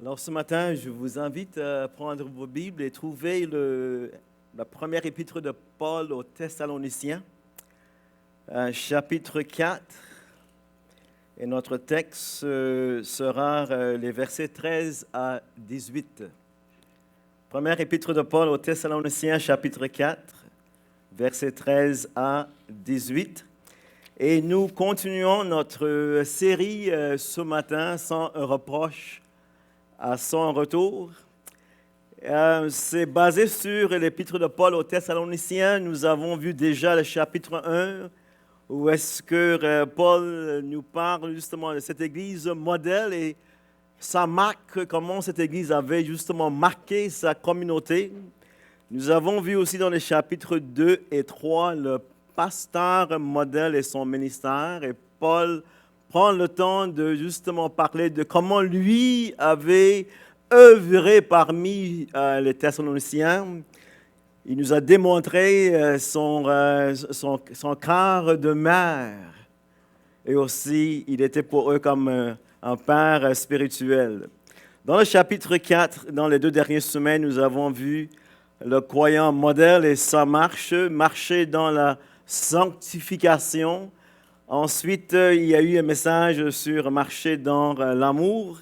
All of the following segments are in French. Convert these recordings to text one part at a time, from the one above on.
Alors ce matin, je vous invite à prendre vos Bibles et trouver la première épître de Paul aux Thessaloniciens, chapitre 4. Et notre texte sera les versets 13 à 18. Première épître de Paul aux Thessaloniciens, chapitre 4, versets 13 à 18. Et nous continuons notre série ce matin, sans reproche à son retour. C'est basé sur l'épître de Paul aux Thessaloniciens. Nous avons vu déjà le chapitre 1, où est-ce que Paul nous parle justement de cette église modèle et ça marque comment cette église avait justement marqué sa communauté. Nous avons vu aussi dans les chapitres 2 et 3 le pasteur modèle et son ministère. Et Paul prend le temps de justement parler de comment lui avait œuvré parmi les Thessaloniciens. Il nous a démontré son cœur de mère. Et aussi, il était pour eux comme un père spirituel. Dans le chapitre 4, dans les 2 dernières semaines, nous avons vu le croyant modèle et sa marche, marcher dans la sanctification. Ensuite, il y a eu un message sur marcher dans l'amour.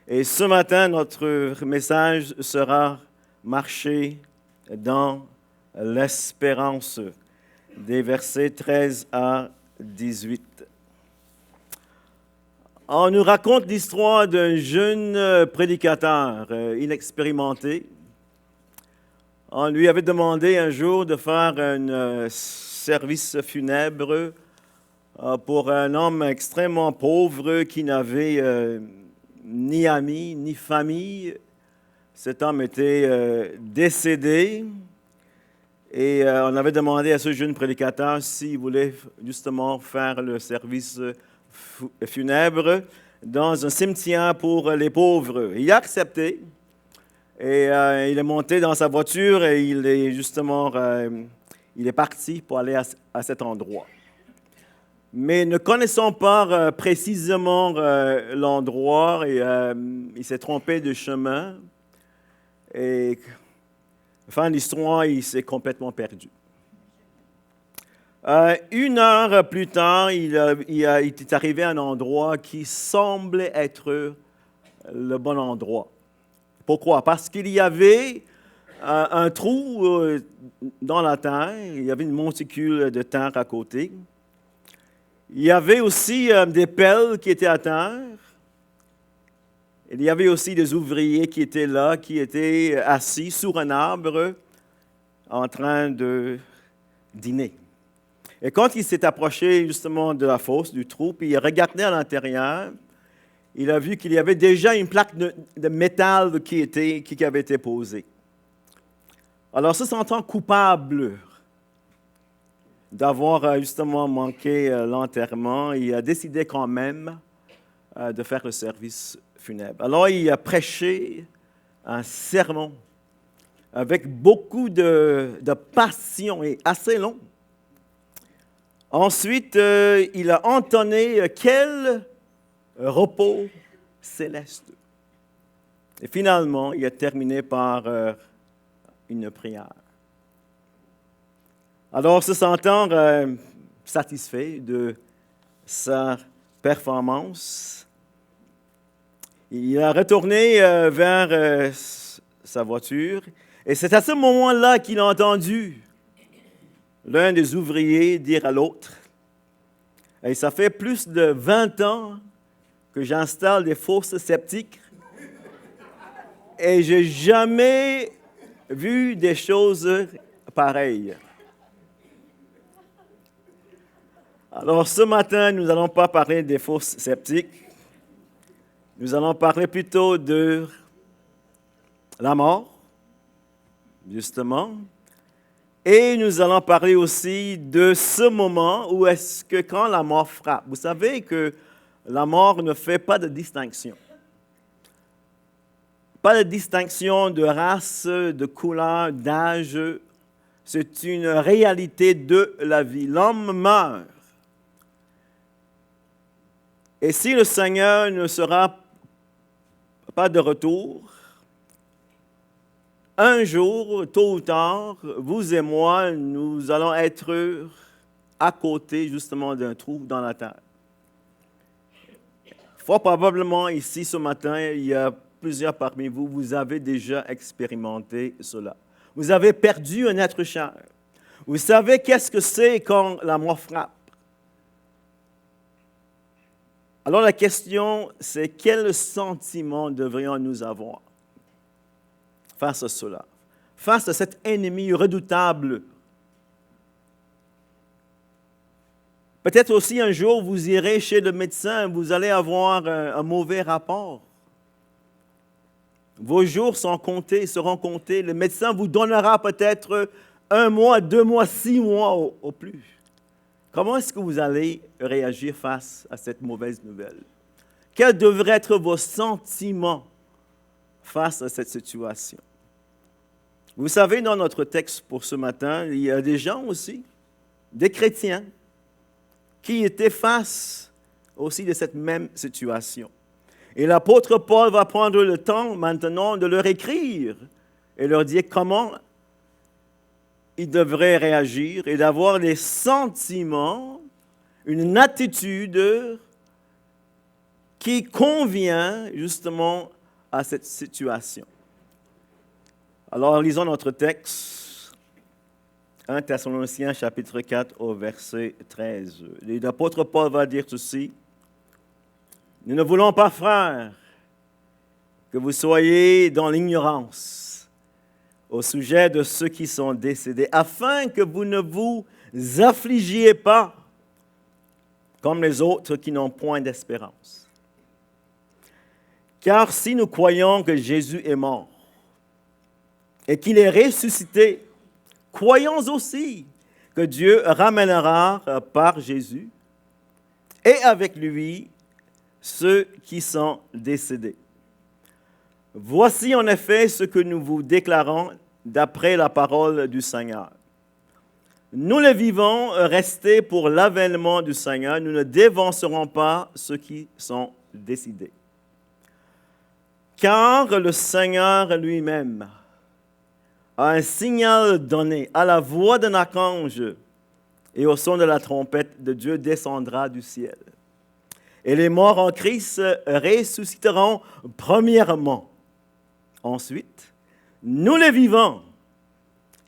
Et ce matin, notre message sera marcher dans l'espérance, des versets 13 à 18. On nous raconte l'histoire d'un jeune prédicateur inexpérimenté. On lui avait demandé un jour de faire un service funèbre pour un homme extrêmement pauvre qui n'avait ni amis, ni famille. Cet homme était décédé et on avait demandé à ce jeune prédicateur s'il voulait justement faire le service funèbre dans un cimetière pour les pauvres. Il a accepté. Et il est monté dans sa voiture et il est parti pour aller à cet endroit. Mais ne connaissant pas précisément l'endroit, il s'est trompé de chemin. Et fin de l'histoire, il s'est complètement perdu. 1 heure plus tard, il est arrivé à un endroit qui semblait être le bon endroit. Pourquoi? Parce qu'il y avait un trou dans la terre, il y avait une monticule de terre à côté. Il y avait aussi des pelles qui étaient à terre. Il y avait aussi des ouvriers qui étaient là, qui étaient assis sur un arbre en train de dîner. Et quand il s'est approché justement de la fosse, du trou, puis il regardait à l'intérieur, il a vu qu'il y avait déjà une plaque de métal qui avait été posée. Alors, se sentant coupable d'avoir justement manqué l'enterrement, il a décidé quand même de faire le service funèbre. Alors, il a prêché un sermon avec beaucoup de passion et assez long. Ensuite, il a entonné quel repos céleste. Et finalement, il a terminé par une prière. Alors, se sentant satisfait de sa performance, il a retourné vers sa voiture. Et c'est à ce moment-là qu'il a entendu l'un des ouvriers dire à l'autre, « Et ça fait plus de 20 ans que j'installe des fosses septiques et je n'ai jamais vu des choses pareilles. » Alors ce matin, nous n'allons pas parler des fosses septiques, nous allons parler plutôt de la mort, justement, et nous allons parler aussi de ce moment où est-ce que quand la mort frappe, vous savez que la mort ne fait pas de distinction. Pas de distinction de race, de couleur, d'âge. C'est une réalité de la vie. L'homme meurt. Et si le Seigneur ne sera pas de retour. Un jour, tôt ou tard, vous et moi, nous allons être à côté justement d'un trou dans la terre. Fort probablement ici ce matin, il y a plusieurs parmi vous, vous avez déjà expérimenté cela. Vous avez perdu un être cher. Vous savez qu'est-ce que c'est quand la mort frappe. Alors la question, c'est quel sentiment devrions-nous avoir face à cela, face à cet ennemi redoutable? Peut-être aussi un jour, vous irez chez le médecin, vous allez avoir un mauvais rapport. Vos jours seront comptés. Le médecin vous donnera peut-être 1 mois, 2 mois, 6 mois au plus. Comment est-ce que vous allez réagir face à cette mauvaise nouvelle? Quels devraient être vos sentiments face à cette situation? Vous savez, dans notre texte pour ce matin, il y a des gens aussi, des chrétiens, qui étaient face aussi de cette même situation. Et l'apôtre Paul va prendre le temps maintenant de leur écrire et leur dire comment ils devraient réagir et d'avoir des sentiments, une attitude qui convient justement à cette situation. Alors, lisons notre texte, 1 Thessaloniciens chapitre 4 au verset 13. L'apôtre Paul va dire ceci: « Nous ne voulons pas, frères, que vous soyez dans l'ignorance au sujet de ceux qui sont décédés, afin que vous ne vous affligiez pas comme les autres qui n'ont point d'espérance. Car si nous croyons que Jésus est mort et qu'il est ressuscité, croyons aussi que Dieu ramènera par Jésus et avec lui ceux qui sont décédés. Voici en effet ce que nous vous déclarons d'après la parole du Seigneur. Nous les vivants, restés pour l'avènement du Seigneur, nous ne dévancerons pas ceux qui sont décédés. Car le Seigneur lui-même a un signal donné à la voix d'un archange et au son de la trompette de Dieu descendra du ciel. Et les morts en Christ ressusciteront premièrement. Ensuite, nous les vivants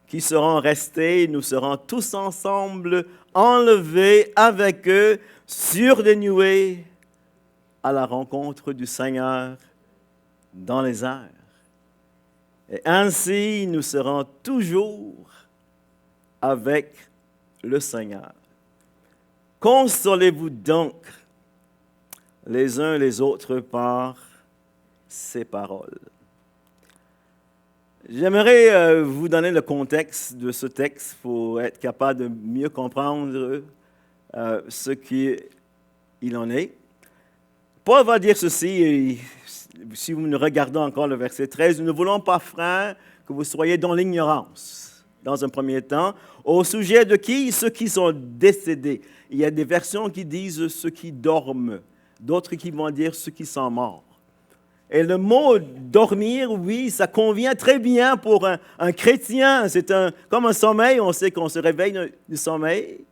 qui serons restés, nous serons tous ensemble enlevés avec eux sur des nuées à la rencontre du Seigneur dans les airs. Et ainsi, nous serons toujours avec le Seigneur. Consolez-vous donc les uns les autres par ces paroles. J'aimerais vous donner le contexte de ce texte pour être capable de mieux comprendre ce qu'il en est. Paul va dire ceci, et si vous nous regardez encore le verset 13, « Nous ne voulons pas, frères, que vous soyez dans l'ignorance, dans un premier temps, au sujet de qui? Ceux qui sont décédés. » Il y a des versions qui disent « ceux qui dorment », d'autres qui vont dire « ceux qui sont morts ». Et le mot « dormir », oui, ça convient très bien pour un chrétien. C'est comme un sommeil, on sait qu'on se réveille du sommeil.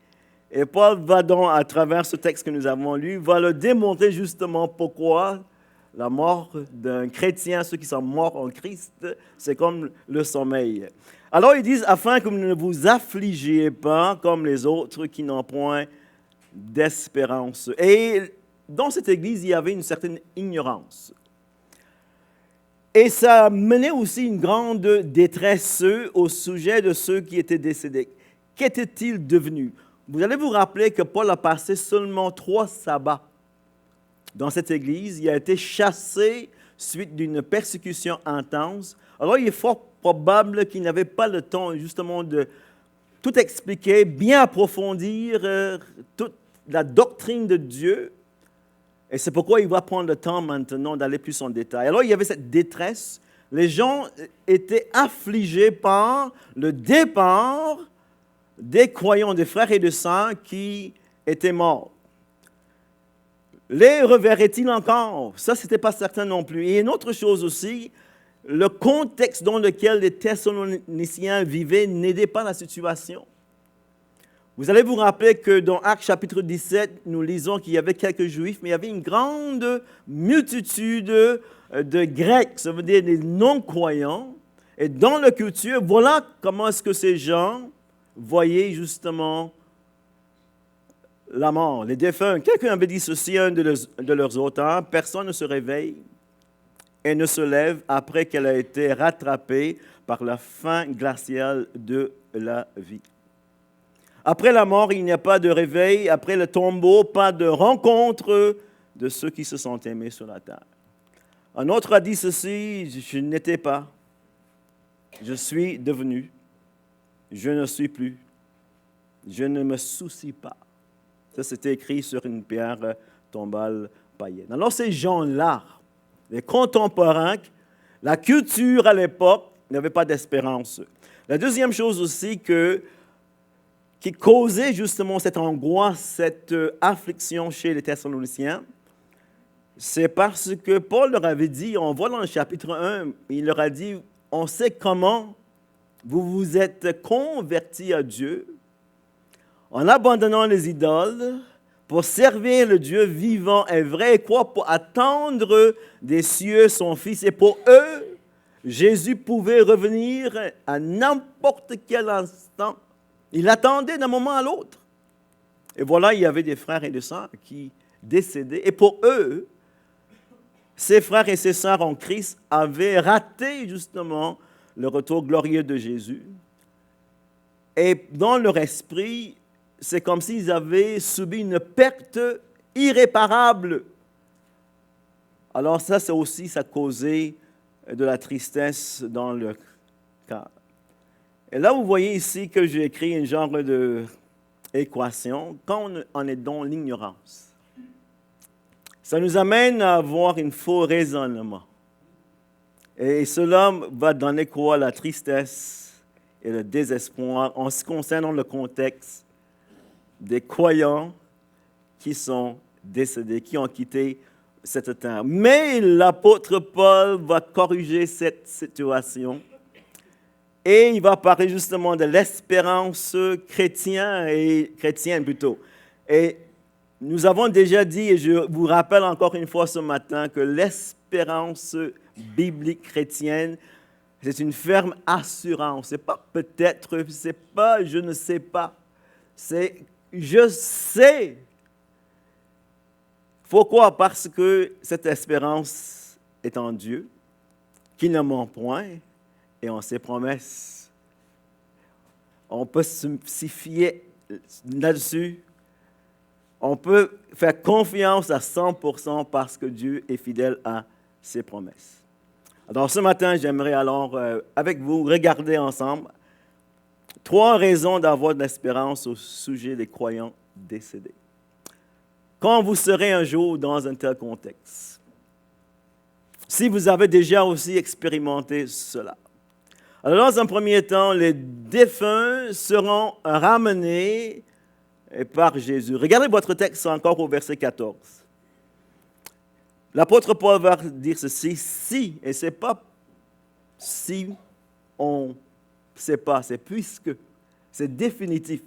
Et Paul va donc, à travers ce texte que nous avons lu, va le démontrer justement pourquoi la mort d'un chrétien, ceux qui sont morts en Christ, c'est comme le sommeil. Alors ils disent, afin que vous ne vous affligiez pas comme les autres qui n'ont point d'espérance. Et dans cette église, il y avait une certaine ignorance. Et ça menait aussi une grande détresse au sujet de ceux qui étaient décédés. Qu'étaient-ils devenus? Vous allez vous rappeler que Paul a passé seulement 3 sabbats dans cette église. Il a été chassé suite d'une persécution intense. Alors, il est fort probable qu'il n'avait pas le temps justement de tout expliquer, bien approfondir toute la doctrine de Dieu. Et c'est pourquoi il va prendre le temps maintenant d'aller plus en détail. Alors, il y avait cette détresse. Les gens étaient affligés par le départ des croyants, des frères et des sœurs qui étaient morts. Les reverrait-il encore? Ça, ce n'était pas certain non plus. Et une autre chose aussi, le contexte dans lequel les Thessaloniciens vivaient n'aidait pas la situation. Vous allez vous rappeler que dans Actes chapitre 17, nous lisons qu'il y avait quelques Juifs, mais il y avait une grande multitude de Grecs, ça veut dire des non-croyants. Et dans la culture, voilà comment est-ce que ces gens voyaient justement la mort, les défunts. Quelqu'un avait dit ceci à un de leurs auteurs: personne ne se réveille et ne se lève après qu'elle a été rattrapée par la fin glaciale de la vie. Après la mort, il n'y a pas de réveil. Après le tombeau, pas de rencontre de ceux qui se sont aimés sur la terre. Un autre a dit ceci: je n'étais pas, je suis devenu, je ne suis plus, je ne me soucie pas. Ça, c'était écrit sur une pierre tombale païenne. Alors, ces gens-là, les contemporains, la culture à l'époque n'avait pas d'espérance. La deuxième chose aussi qui causait justement cette angoisse, cette affliction chez les Thessaloniciens, c'est parce que Paul leur avait dit, on voit dans le chapitre 1, il leur a dit, on sait comment vous vous êtes convertis à Dieu en abandonnant les idoles pour servir le Dieu vivant et vrai, et quoi, pour attendre des cieux son Fils. Et pour eux, Jésus pouvait revenir à n'importe quel instant. Il attendait d'un moment à l'autre. Et voilà, il y avait des frères et des sœurs qui décédaient. Et pour eux, ces frères et ces sœurs en Christ avaient raté justement le retour glorieux de Jésus. Et dans leur esprit, c'est comme s'ils avaient subi une perte irréparable. Alors ça aussi, ça causait de la tristesse dans le cœur. Et là, vous voyez ici que j'ai écrit un genre d'équation quand on est dans l'ignorance. Ça nous amène à avoir un faux raisonnement. Et cela va donner quoi? La tristesse et le désespoir en ce qui concerne le contexte des croyants qui sont décédés, qui ont quitté cette terre. Mais l'apôtre Paul va corriger cette situation et il va parler justement de l'espérance chrétienne plutôt. Et nous avons déjà dit, et je vous rappelle encore une fois ce matin, que l'espérance biblique chrétienne, c'est une ferme assurance. Ce n'est pas peut-être, ce n'est pas je ne sais pas, c'est je sais. Pourquoi? Parce que cette espérance est en Dieu, qui ne ment point, et en ses promesses. On peut s'y fier là-dessus. On peut faire confiance à 100% parce que Dieu est fidèle à ses promesses. Alors ce matin, j'aimerais alors, avec vous, regarder ensemble 3 raisons d'avoir de l'espérance au sujet des croyants décédés. Quand vous serez un jour dans un tel contexte, si vous avez déjà aussi expérimenté cela. Alors dans un premier temps, les défunts seront ramenés par Jésus. Regardez votre texte encore au verset 14. L'apôtre Paul va dire ceci: si, et ce n'est pas si on ne sait pas, c'est puisque, c'est définitif.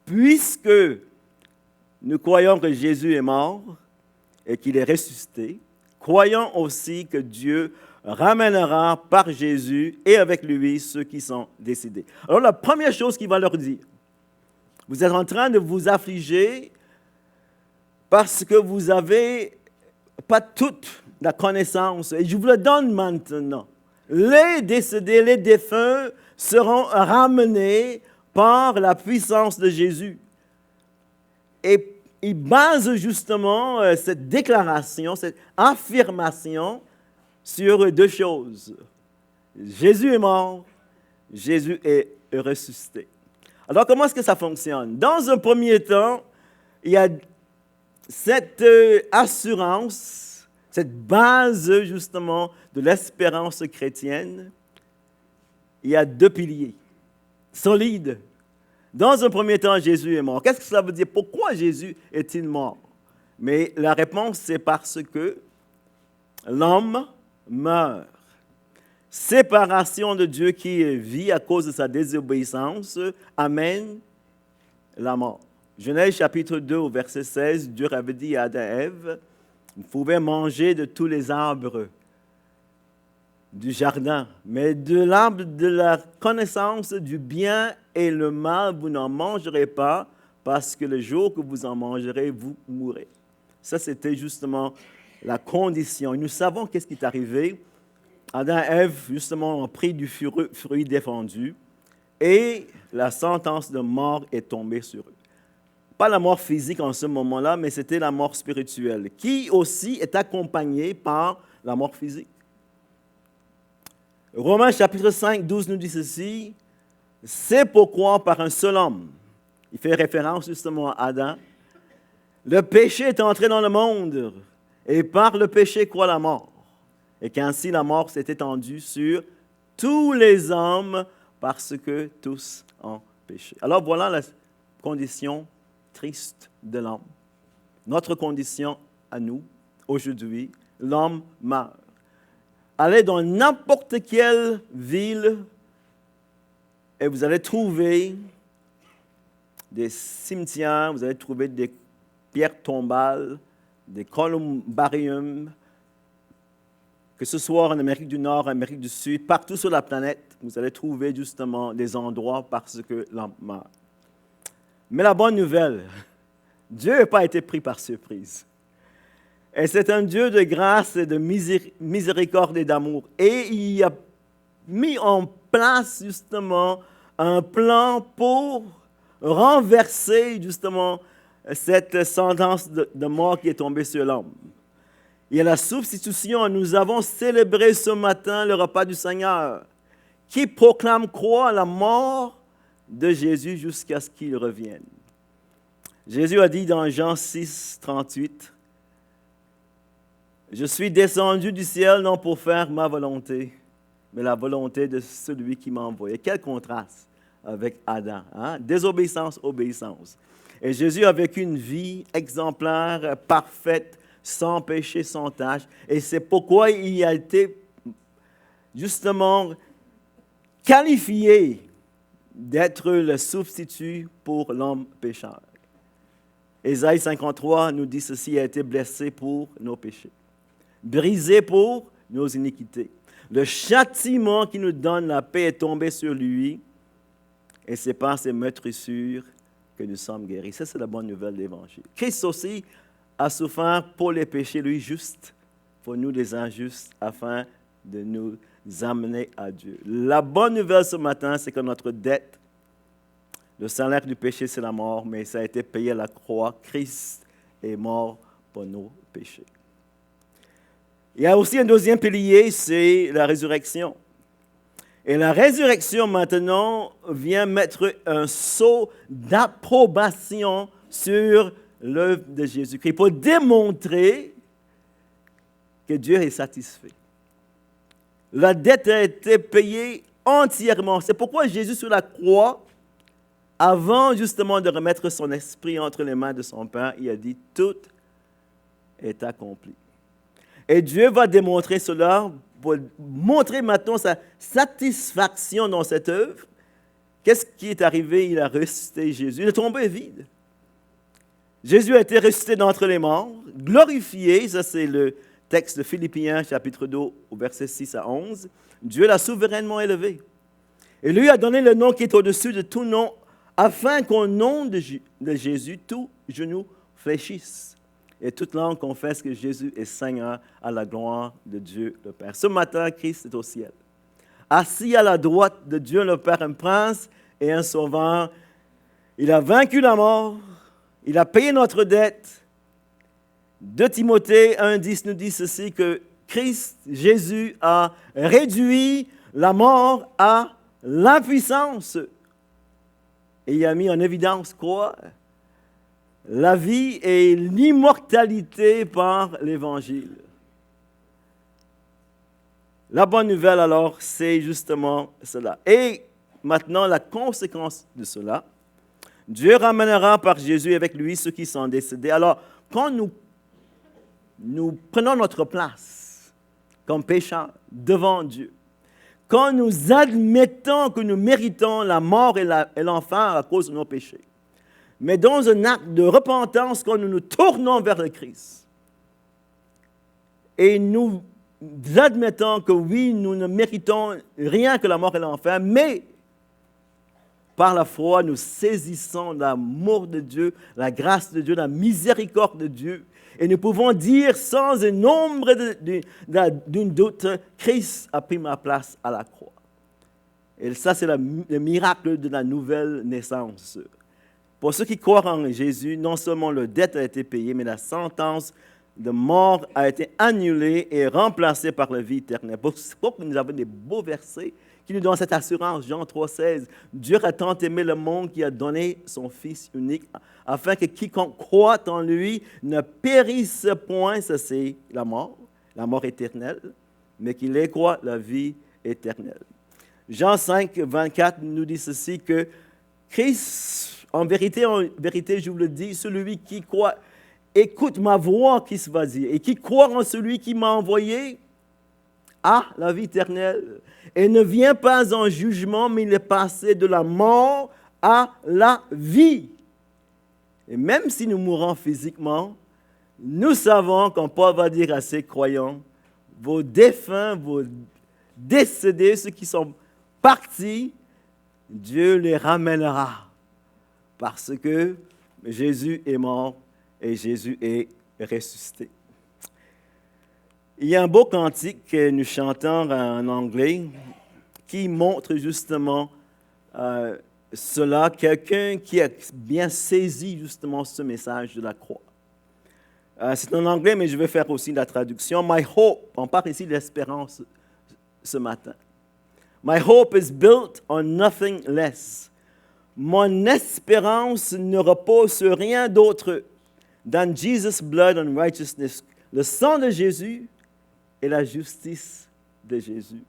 Puisque nous croyons que Jésus est mort et qu'il est ressuscité, croyons aussi que Dieu ramènera par Jésus et avec lui ceux qui sont décédés. Alors la première chose qu'il va leur dire, vous êtes en train de vous affliger parce que vous n'avez pas toute la connaissance. Et je vous le donne maintenant. Les décédés, les défunts seront ramenés par la puissance de Jésus. Et il base justement cette déclaration, cette affirmation sur 2 choses. Jésus est mort, Jésus est ressuscité. Alors, comment est-ce que ça fonctionne? Dans un premier temps, il y a cette assurance, cette base justement de l'espérance chrétienne. Il y a 2 piliers solides. Dans un premier temps, Jésus est mort. Qu'est-ce que cela veut dire? Pourquoi Jésus est-il mort? Mais la réponse, c'est parce que l'homme meurt. Séparation de Dieu qui vit à cause de sa désobéissance amène la mort. Genèse chapitre 2 au verset 16, Dieu avait dit à Adam et Ève, vous pouvez manger de tous les arbres du jardin, mais de l'arbre de la connaissance du bien et le mal, vous n'en mangerez pas, parce que le jour que vous en mangerez, vous mourrez. Ça, c'était justement la condition. Et nous savons qu'est-ce qui est arrivé. Adam et Ève, justement, ont pris du fruit défendu et la sentence de mort est tombée sur eux. Pas la mort physique en ce moment-là, mais c'était la mort spirituelle, qui aussi est accompagnée par la mort physique. Romains chapitre 5, 12 nous dit ceci, « C'est pourquoi par un seul homme, il fait référence justement à Adam, le péché est entré dans le monde, et par le péché quoi la mort, et qu'ainsi la mort s'est étendue sur tous les hommes, parce que tous ont péché. » Alors voilà la condition triste de l'homme. Notre condition à nous, aujourd'hui, l'homme meurt. Allez dans n'importe quelle ville et vous allez trouver des cimetières, vous allez trouver des pierres tombales, des columbariums, que ce soit en Amérique du Nord, en Amérique du Sud, partout sur la planète, vous allez trouver justement des endroits parce que l'homme meurt. Mais la bonne nouvelle, Dieu n'a pas été pris par surprise. Et c'est un Dieu de grâce et de miséricorde et d'amour. Et il a mis en place justement un plan pour renverser justement cette sentence de mort qui est tombée sur l'homme. Il y a la substitution. Nous avons célébré ce matin le repas du Seigneur qui proclame quoi? La mort de Jésus jusqu'à ce qu'il revienne. Jésus a dit dans Jean 6, 38, « Je suis descendu du ciel non pour faire ma volonté, mais la volonté de celui qui m'a envoyé. » Quel contraste avec Adam. Hein? Désobéissance, obéissance. Et Jésus a vécu une vie exemplaire, parfaite, sans péché, sans tache. Et c'est pourquoi il a été justement qualifié d'être le substitut pour l'homme pécheur. Ésaïe 53 nous dit ceci, il a été blessé pour nos péchés, brisé pour nos iniquités. Le châtiment qui nous donne la paix est tombé sur lui, et c'est par ses meurtrissures que nous sommes guéris. Ça, c'est la bonne nouvelle de l'Évangile. Christ aussi a souffert pour les péchés, lui juste, pour nous les injustes, afin de nous amener à Dieu. La bonne nouvelle ce matin, c'est que notre dette, le salaire du péché, c'est la mort, mais ça a été payé à la croix. Christ est mort pour nos péchés. Il y a aussi un deuxième pilier, c'est la résurrection. Et la résurrection, maintenant, vient mettre un sceau d'approbation sur l'œuvre de Jésus-Christ pour démontrer que Dieu est satisfait. La dette a été payée entièrement. C'est pourquoi Jésus sur la croix, avant justement de remettre son esprit entre les mains de son Père, il a dit « Tout est accompli ». Et Dieu va démontrer cela pour montrer maintenant sa satisfaction dans cette œuvre. Qu'est-ce qui est arrivé? Il a ressuscité Jésus. Il est tombé vide. Jésus a été ressuscité d'entre les morts, glorifié. Ça, c'est le texte de Philippiens, chapitre 2, au verset 6 à 11. Dieu l'a souverainement élevé. Et lui a donné le nom qui est au-dessus de tout nom, afin qu'au nom de Jésus, tout genou fléchisse et toute langue confesse que Jésus est Seigneur à la gloire de Dieu le Père. Ce matin, Christ est au ciel. Assis à la droite de Dieu le Père, un prince et un sauveur. Il a vaincu la mort. Il a payé notre dette. 2 Timothée 1,10 nous dit ceci, que Christ, Jésus, a réduit la mort à l'impuissance. Et il a mis en évidence quoi? La vie et l'immortalité par l'Évangile. La bonne nouvelle alors, c'est justement cela. Et maintenant, la conséquence de cela, Dieu ramènera par Jésus avec lui ceux qui sont décédés. Alors, quand nous nous prenons notre place comme pécheurs devant Dieu, quand nous admettons que nous méritons la mort et l'enfer à cause de nos péchés, mais dans un acte de repentance, quand nous nous tournons vers le Christ, et nous admettons que oui, nous ne méritons rien que la mort et l'enfer, mais par la foi, nous saisissons l'amour de Dieu, la grâce de Dieu, la miséricorde de Dieu, et nous pouvons dire sans un nombre d'une doute, Christ a pris ma place à la croix. Et ça, c'est le miracle de la nouvelle naissance. Pour ceux qui croient en Jésus, non seulement leur dette a été payée, mais la sentence de mort a été annulée et remplacée par la vie éternelle. Pourquoi nous avons des beaux versets qui nous donnent cette assurance. Jean 3,16. Dieu a tant aimé le monde qu'il a donné son Fils unique, afin que quiconque croit en lui ne périsse point, ça c'est la mort éternelle, mais qu'il ait quoi? La vie éternelle. Jean 5, 24 nous dit ceci, que Christ, en vérité, je vous le dis, celui qui croit, écoute ma voix, qui se va dire, et qui croit en celui qui m'a envoyé, a la vie éternelle, et ne vient pas en jugement, mais il est passé de la mort à la vie. Et même si nous mourons physiquement, nous savons, comme Paul va dire à ses croyants, vos défunts, vos décédés, ceux qui sont partis, Dieu les ramènera. Parce que Jésus est mort et Jésus est ressuscité. Il y a un beau cantique que nous chantons en anglais qui montre justement cela, quelqu'un qui a bien saisi justement ce message de la croix. C'est en anglais, mais je vais faire aussi la traduction. My hope, on parle ici de l'espérance ce matin. My hope is built on nothing less. Mon espérance ne repose sur rien d'autre than Jesus' blood and righteousness. Le sang de Jésus et la justice de Jésus.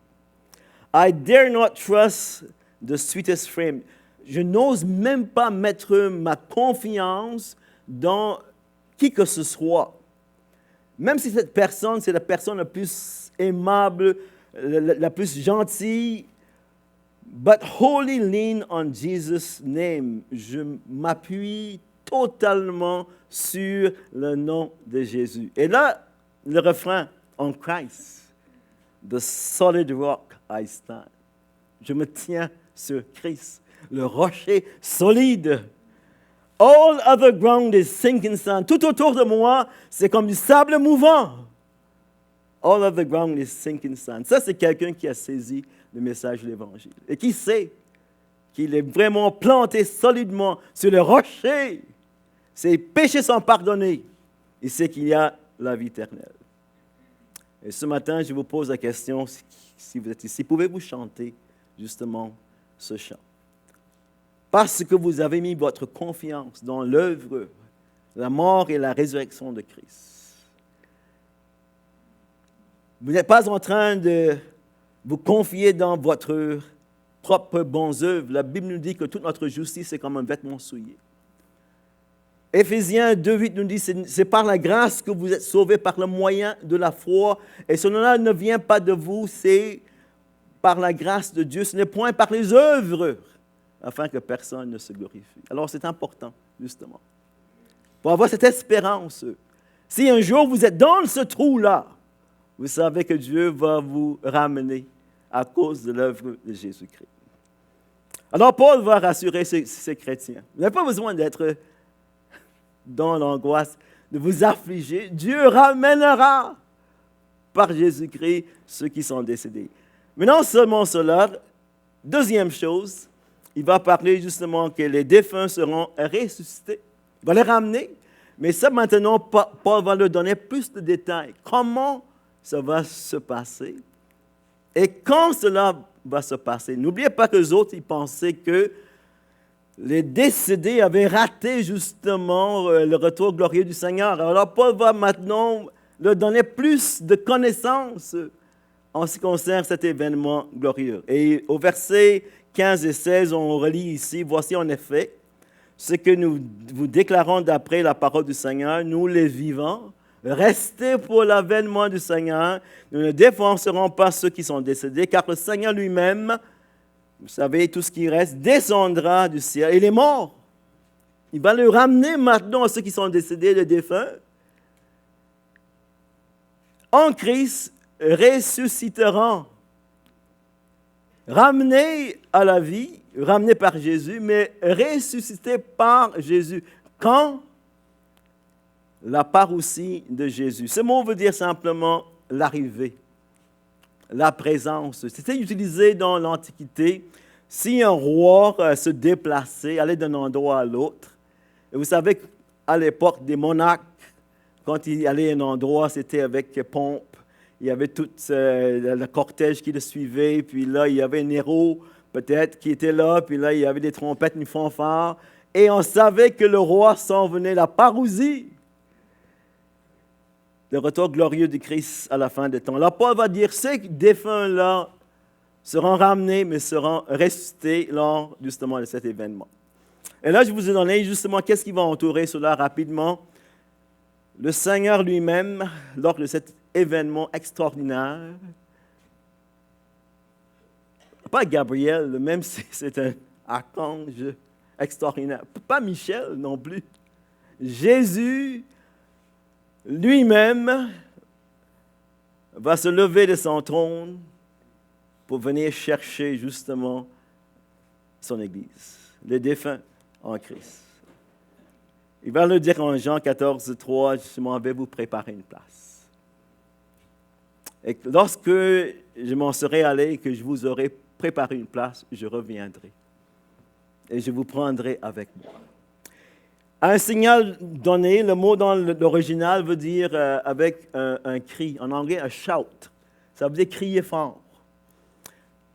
I dare not trust the sweetest frame. Je n'ose même pas mettre ma confiance dans qui que ce soit. Même si cette personne, c'est la personne la plus aimable, la plus gentille, but wholly lean on Jesus' name. Je m'appuie totalement sur le nom de Jésus. Et là, le refrain, on Christ, the solid rock I stand. Je me tiens sur Christ, le rocher solide. All other ground is sinking sand. Tout autour de moi, c'est comme du sable mouvant. All other ground is sinking sand. Ça, c'est quelqu'un qui a saisi le message de l'Évangile et qui sait qu'il est vraiment planté solidement sur le rocher. Ses péchés sont pardonnés. Il sait qu'il y a la vie éternelle. Et ce matin, je vous pose la question, si vous êtes ici, pouvez-vous chanter justement ce chant? Parce que vous avez mis votre confiance dans l'œuvre, la mort et la résurrection de Christ. Vous n'êtes pas en train de vous confier dans votre propre bonne œuvre. La Bible nous dit que toute notre justice est comme un vêtement souillé. Éphésiens 2,8 nous dit, c'est par la grâce que vous êtes sauvés par le moyen de la foi. Et cela ne vient pas de vous, c'est par la grâce de Dieu. Ce n'est point par les œuvres, afin que personne ne se glorifie. Alors c'est important, justement, pour avoir cette espérance. Si un jour vous êtes dans ce trou-là, vous savez que Dieu va vous ramener à cause de l'œuvre de Jésus-Christ. Alors Paul va rassurer ces chrétiens. Vous n'avez pas besoin d'être dans l'angoisse, de vous affliger. Dieu ramènera par Jésus-Christ ceux qui sont décédés. Mais non seulement cela, deuxième chose, il va parler justement que les défunts seront ressuscités. Il va les ramener. Mais ça, maintenant, Paul va leur donner plus de détails. Comment ça va se passer? Et quand cela va se passer? N'oubliez pas que les autres, ils pensaient que les décédés avaient raté justement le retour glorieux du Seigneur. Alors, Paul va maintenant leur donner plus de connaissances en ce qui concerne cet événement glorieux. Et au verset 15 et 16, on relit ici, « Voici en effet ce que nous vous déclarons d'après la parole du Seigneur, nous les vivants, Restez pour l'avènement du Seigneur. Nous ne défoncerons pas ceux qui sont décédés, car le Seigneur lui-même, vous savez, tout ce qui reste, descendra du ciel. Il est mort. Il va le ramener maintenant à ceux qui sont décédés, les défunts. En Christ, ressusciteront. Ramenés à la vie, ramenés par Jésus, mais ressuscités par Jésus. Quand? La parousie de Jésus. Ce mot veut dire simplement l'arrivée, la présence. C'était utilisé dans l'Antiquité. Si un roi se déplaçait, allait d'un endroit à l'autre, et vous savez qu'à l'époque des monarques, quand il allait à un endroit, c'était avec pompe. Il y avait tout le cortège qui le suivait, puis là, il y avait un héros, peut-être, qui était là, puis là, il y avait des trompettes, une fanfare, et on savait que le roi s'en venait, la parousie, le retour glorieux du Christ à la fin des temps. Là, Paul va dire, ces défunts-là seront ramenés, mais seront ressuscités lors, justement, de cet événement. Et là, je vous ai donné, justement, qu'est-ce qui va entourer cela rapidement. Le Seigneur lui-même, lors de cet événement extraordinaire, pas Gabriel, même si c'est un archange extraordinaire, pas Michel non plus. Jésus lui-même va se lever de son trône pour venir chercher justement son Église, les défunts en Christ. Il va le dire en Jean 14, 3, je m'en vais vous préparer une place. Et lorsque je m'en serai allé et que je vous aurai préparé une place, je reviendrai. Et je vous prendrai avec moi. À un signal donné, le mot dans l'original veut dire avec un cri. En anglais, un shout. Ça veut dire crier fort.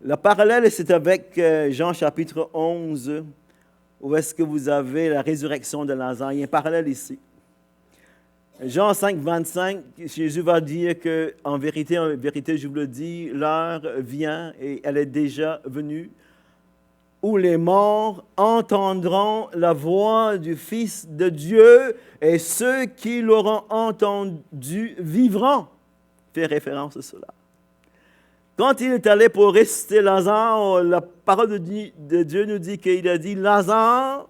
Le parallèle, c'est avec Jean chapitre 11, où est-ce que vous avez la résurrection de Lazare. Il y a un parallèle ici. Jean 5, 25, Jésus va dire qu'en vérité, je vous le dis, l'heure vient et elle est déjà venue, où les morts entendront la voix du Fils de Dieu et ceux qui l'auront entendu vivront. Fait référence à cela. Quand il est allé pour ressusciter Lazare, la parole de Dieu nous dit qu'il a dit « Lazare,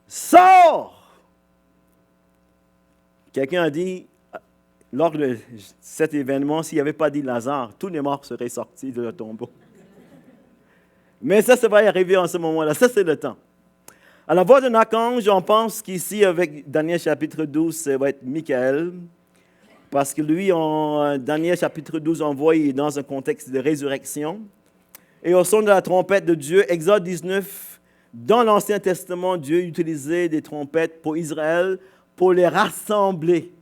sors !» Quelqu'un a dit, lors de cet événement, s'il n'y avait pas dit Lazare, tous les morts seraient sortis de leur tombeau. Mais ça va y arriver en ce moment-là. Ça, c'est le temps. À la voix d'un archange, on pense qu'ici, avec Daniel chapitre 12, ça va être Michael. Parce que lui, en Daniel chapitre 12, on voit, il est dans un contexte de résurrection. Et au son de la trompette de Dieu, Exode 19, dans l'Ancien Testament, Dieu utilisait des trompettes pour Israël, pour les rassembler,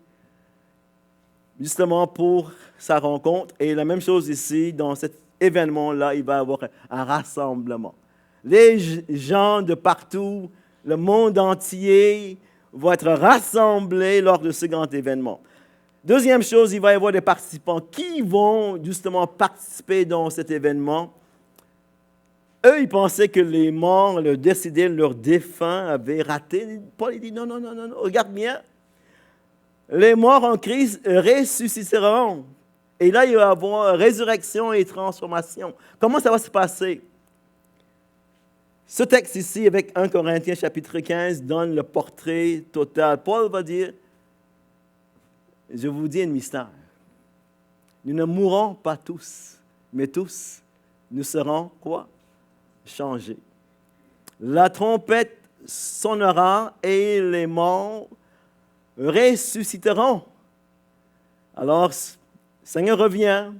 justement pour sa rencontre. Et la même chose ici, dans cet événement-là, il va y avoir un rassemblement. Les gens de partout, le monde entier, vont être rassemblés lors de ce grand événement. Deuxième chose, il va y avoir des participants qui vont justement participer dans cet événement. Eux, ils pensaient que les morts, le décédés, leurs défunts avaient raté. Paul dit non, regarde bien. Les morts en Christ ressusciteront. Et là, il va y avoir résurrection et transformation. Comment ça va se passer? Ce texte ici, avec 1 Corinthiens chapitre 15, donne le portrait total. Paul va dire, je vous dis un mystère. Nous ne mourrons pas tous, mais tous, nous serons quoi? Changés. La trompette sonnera et les morts ressusciteront. Alors, le Seigneur revient.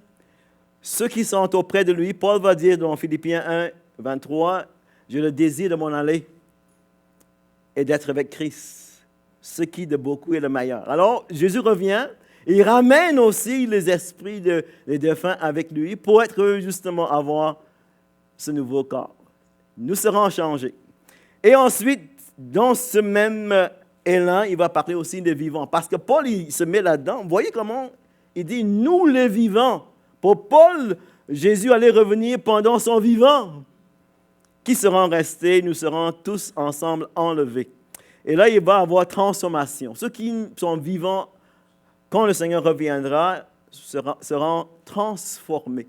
Ceux qui sont auprès de lui, Paul va dire dans Philippiens 1, 23, « J'ai le désir de m'en aller et d'être avec Christ, ce qui de beaucoup est le meilleur. » Alors, Jésus revient. Il ramène aussi les esprits des défunts avec lui pour être justement avoir ce nouveau corps. Nous serons changés. Et ensuite, dans ce même élan, il va parler aussi des vivants. Parce que Paul, il se met là-dedans. Vous voyez comment il dit « nous les vivants ». Pour Paul, Jésus allait revenir pendant son vivant. Qui seront restés, nous serons tous ensemble enlevés. Et là, il va y avoir transformation. Ceux qui sont vivants quand le Seigneur reviendra, seront transformés.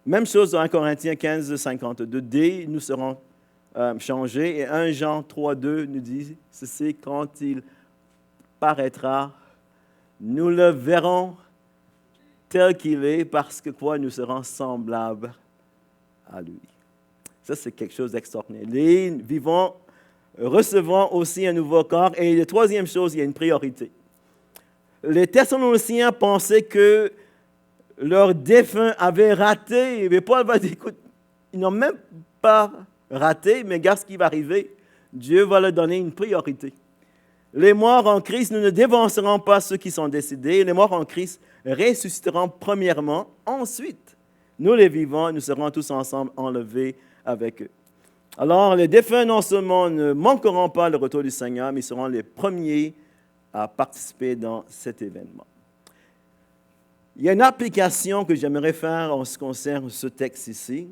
Même chose dans 1 Corinthiens 15, 52d, nous serons changés. Et 1 Jean 3, 2 nous dit ceci, quand il paraîtra, nous le verrons tel qu'il est, parce que quoi, nous serons semblables à lui. Ça, c'est quelque chose d'extraordinaire. Les vivants recevront aussi un nouveau corps. Et la troisième chose, il y a une priorité. Les Thessaloniciens pensaient que leurs défunts avaient raté. Mais Paul va dire, écoute, ils n'ont même pas raté, mais regarde ce qui va arriver. Dieu va leur donner une priorité. Les morts en Christ, nous ne dévancerons pas ceux qui sont décédés. Les morts en Christ ressusciteront premièrement. Ensuite, nous les vivants, nous serons tous ensemble enlevés avec eux. Alors, les défunts non seulement ne manqueront pas le retour du Seigneur, mais ils seront les premiers à participer dans cet événement. Il y a une application que j'aimerais faire en ce qui concerne ce texte ici,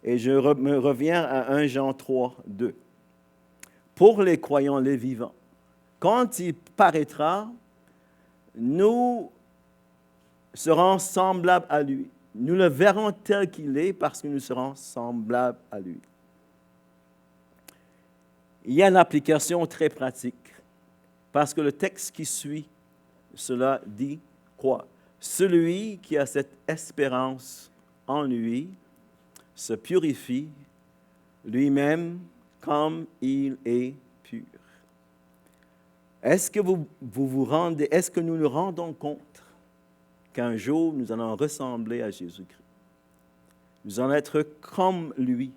et je me reviens à 1 Jean 3, 2. Pour les croyants, les vivants, quand il paraîtra, nous serons semblables à lui. Nous le verrons tel qu'il est parce que nous serons semblables à lui. Il y a une application très pratique parce que le texte qui suit, cela dit quoi? Celui qui a cette espérance en lui se purifie lui-même comme il est pur. Est-ce que est-ce que nous nous rendons compte qu'un jour nous allons ressembler à Jésus-Christ? Nous allons être comme lui,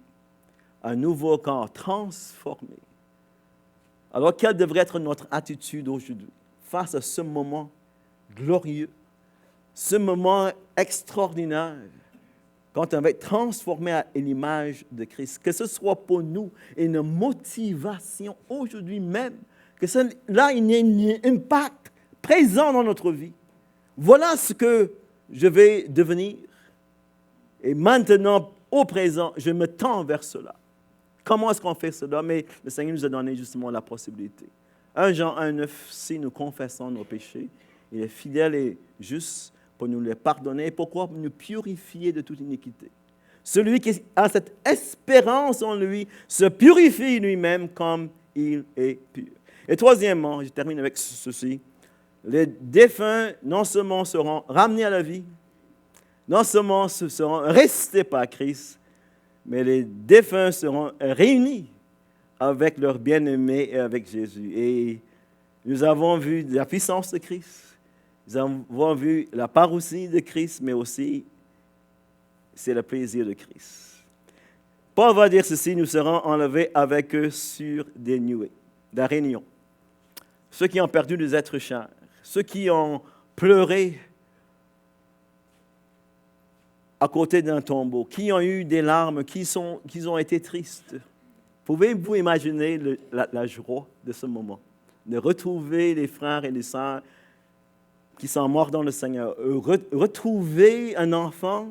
un nouveau corps transformé. Alors, quelle devrait être notre attitude aujourd'hui face à ce moment glorieux, ce moment extraordinaire, quand on va être transformé à l'image de Christ? Que ce soit pour nous une motivation aujourd'hui même, que cela ait un impact présent dans notre vie. Voilà ce que je vais devenir. Et maintenant, au présent, je me tends vers cela. Comment est-ce qu'on fait cela? Mais le Seigneur nous a donné justement la possibilité. 1 Jean 1, 9, si nous confessons nos péchés, il est fidèle et juste pour nous les pardonner. Pourquoi? Pour nous purifier de toute iniquité. Celui qui a cette espérance en lui se purifie lui-même comme il est pur. Et troisièmement, je termine avec ceci, les défunts non seulement seront ramenés à la vie, non seulement seront restés par Christ, mais les défunts seront réunis avec leurs bien-aimés et avec Jésus. Et nous avons vu la puissance de Christ, nous avons vu la parousie de Christ, mais aussi c'est le plaisir de Christ. Paul va dire ceci, nous serons enlevés avec eux sur des nuées, des réunions. Ceux qui ont perdu des êtres chers, ceux qui ont pleuré à côté d'un tombeau, qui ont eu des larmes, qui ont été tristes. Pouvez-vous imaginer la joie de ce moment, de retrouver les frères et les sœurs qui sont morts dans le Seigneur, retrouver un enfant,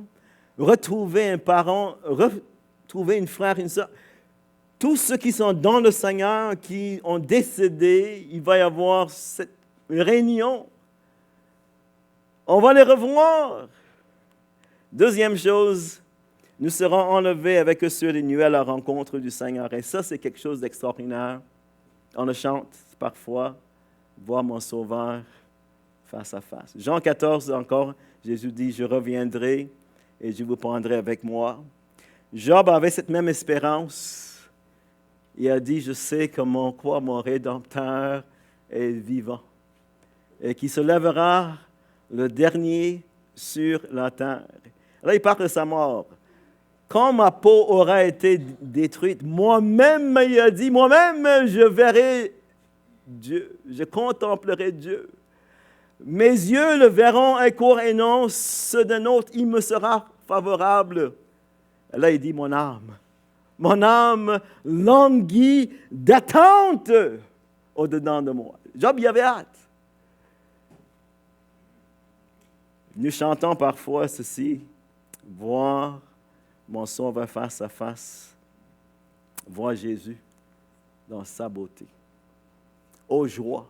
retrouver un parent, retrouver une frère, une sœur. Tous ceux qui sont dans le Seigneur, qui ont décédé, il va y avoir cette réunion. On va les revoir. Deuxième chose, nous serons enlevés avec eux sur les nuées à la rencontre du Seigneur. Et ça, c'est quelque chose d'extraordinaire. On le chante parfois, voir mon Sauveur face à face. Jean 14 encore, Jésus dit, je reviendrai et je vous prendrai avec moi. Job avait cette même espérance. Il a dit, je sais que mon Rédempteur est vivant et qu'il se lèvera le dernier sur la terre. Là, il parle de sa mort. Quand ma peau aura été détruite, moi-même, il a dit, moi-même, je verrai Dieu, je contemplerai Dieu. Mes yeux le verront un court et non ceux d'un autre, il me sera favorable. Là, il dit, mon âme languit d'attente au-dedans de moi. Job y avait hâte. Nous chantons parfois ceci, voir mon Sauveur face à face, voir Jésus dans sa beauté. Ô joie,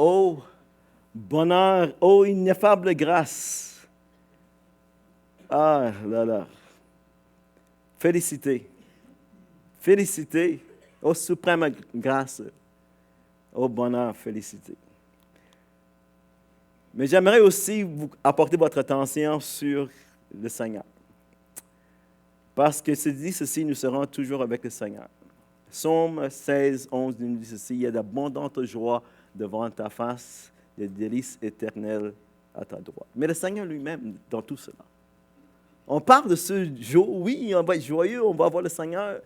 ô bonheur, ô ineffable grâce. Ah là là. Félicité. Félicité. Ô suprême grâce. Ô bonheur, félicité. Mais j'aimerais aussi vous apporter votre attention sur le Seigneur. Parce que c'est dit ceci, nous serons toujours avec le Seigneur. Psaume 16, 11 nous dit ceci, il y a d'abondantes joies devant ta face, des délices éternelles à ta droite. Mais le Seigneur lui-même, dans tout cela. On parle de ce jour, oui, on va être joyeux, on va voir le Seigneur,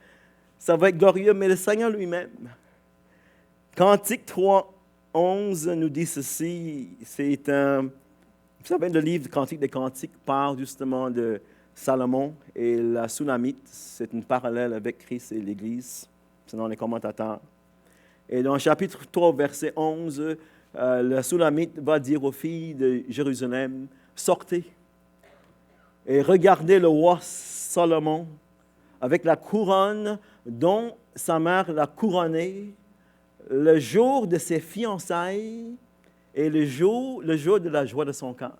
ça va être glorieux, mais le Seigneur lui-même. Cantique 3, 11 nous dit ceci, c'est un... Vous savez, le livre Cantique des Cantiques parle justement de Salomon et la Sunamite. C'est une parallèle avec Christ et l'Église, selon les commentateurs. Et dans le chapitre 3, verset 11, la Sunamite va dire aux filles de Jérusalem, « Sortez et regardez le roi Salomon avec la couronne dont sa mère l'a couronné le jour de ses fiançailles et le jour de la joie de son cœur. »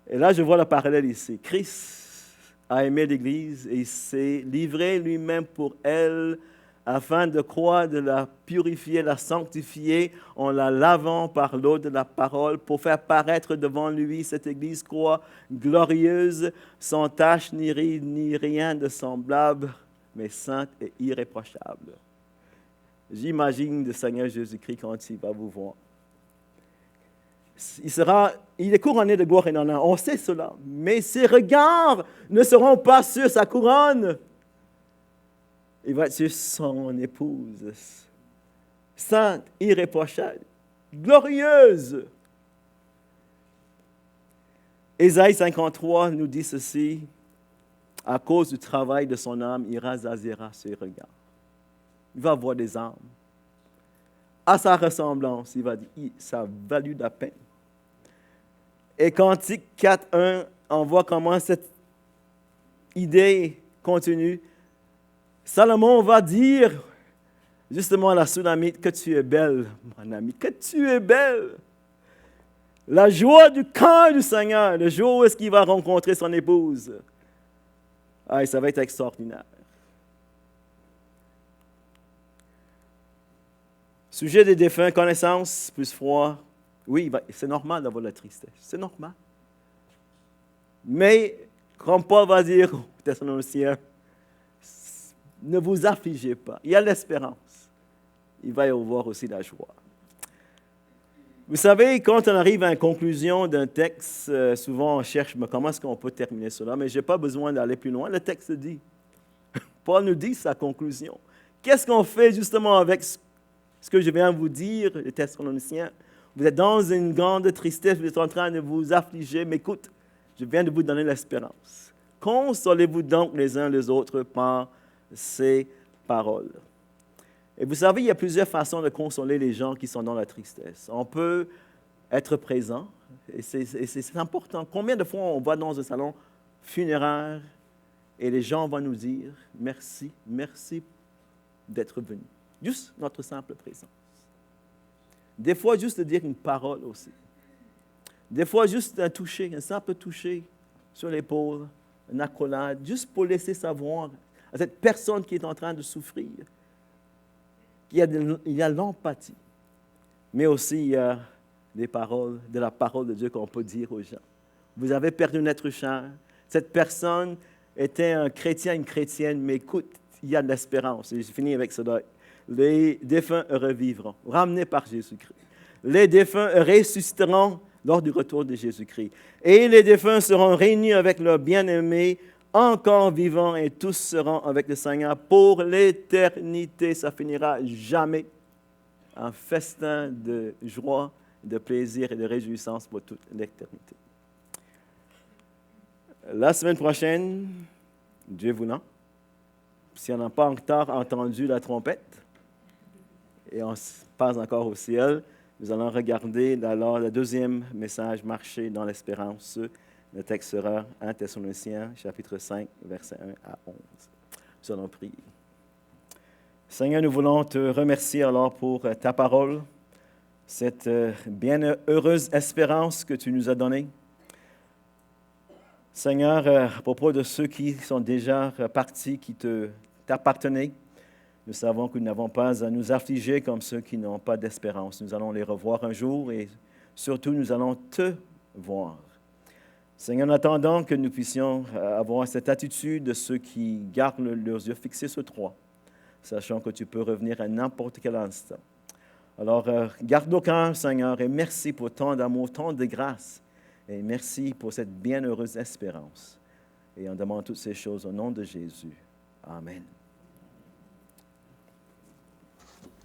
Et là, je vois le parallèle ici. Christ a aimé l'Église et il s'est livré lui-même pour elle afin de croire, de la purifier, la sanctifier en la lavant par l'eau de la parole pour faire paraître devant lui cette Église croix glorieuse, sans tache ni ride, ni rien de semblable, mais sainte et irréprochable. J'imagine le Seigneur Jésus-Christ quand il va vous voir. Il est couronné de gloire et d'honneur, on sait cela, mais ses regards ne seront pas sur sa couronne. Il va être sur son épouse, sainte, irréprochable, glorieuse. Ésaïe 53 nous dit ceci, à cause du travail de son âme, il rasasira ses regards. Il va avoir des âmes. À sa ressemblance, il va dire, ça a valu la peine. Et Cantique 4.1, on voit comment cette idée continue. Salomon va dire justement à la Sunamite que tu es belle, mon ami, que tu es belle. La joie du cœur du Seigneur, le jour où est-ce qu'il va rencontrer son épouse. Ah, ça va être extraordinaire. Sujet des défunts, connaissance plus froid. Oui, c'est normal d'avoir la tristesse. C'est normal. Mais, comme Paul va dire aux Thessaloniciens, ne vous affligez pas. Il y a l'espérance. Il va y avoir aussi la joie. Vous savez, quand on arrive à une conclusion d'un texte, souvent on cherche comment est-ce qu'on peut terminer cela, mais je n'ai pas besoin d'aller plus loin. Le texte dit. Paul nous dit sa conclusion. Qu'est-ce qu'on fait justement avec ce que je viens de vous dire, les Thessaloniciens? Vous êtes dans une grande tristesse, vous êtes en train de vous affliger, mais écoute, je viens de vous donner l'espérance. Consolez-vous donc les uns les autres par ces paroles. Et vous savez, il y a plusieurs façons de consoler les gens qui sont dans la tristesse. On peut être présent, et c'est important. Combien de fois on va dans un salon funéraire et les gens vont nous dire « Merci, merci d'être venu ». Juste notre simple présence. Des fois, juste de dire une parole aussi. Des fois, juste un toucher, un simple toucher sur l'épaule, une accolade, juste pour laisser savoir à cette personne qui est en train de souffrir qu'il y a l'empathie. Mais aussi, il y a des paroles, de la parole de Dieu qu'on peut dire aux gens. Vous avez perdu un être cher. Cette personne était un chrétien, une chrétienne, mais écoute, il y a de l'espérance. Et je finis avec cela. Les défunts revivront, ramenés par Jésus-Christ. Les défunts ressusciteront lors du retour de Jésus-Christ. Et les défunts seront réunis avec leurs bien-aimés, encore vivants, et tous seront avec le Seigneur pour l'éternité. Ça finira jamais. Un festin de joie, de plaisir et de réjouissance pour toute l'éternité. La semaine prochaine, Dieu voulant, si on n'a pas encore entendu la trompette, et on passe encore au ciel, nous allons regarder alors le deuxième message, marcher dans l'espérance. Le texte sera 1 Thessaloniciens, chapitre 5, versets 1 à 11. Nous allons prier. Seigneur, nous voulons te remercier alors pour ta parole, cette bien heureuse espérance que tu nous as donnée. Seigneur, à propos de ceux qui sont déjà partis, qui t'appartenaient, nous savons que nous n'avons pas à nous affliger comme ceux qui n'ont pas d'espérance. Nous allons les revoir un jour et surtout nous allons te voir. Seigneur, en attendant que nous puissions avoir cette attitude de ceux qui gardent leurs yeux fixés sur toi, sachant que tu peux revenir à n'importe quel instant. Alors, garde nos cœurs, Seigneur, et merci pour tant d'amour, tant de grâce, et merci pour cette bienheureuse espérance. Et on demande toutes ces choses au nom de Jésus. Amen.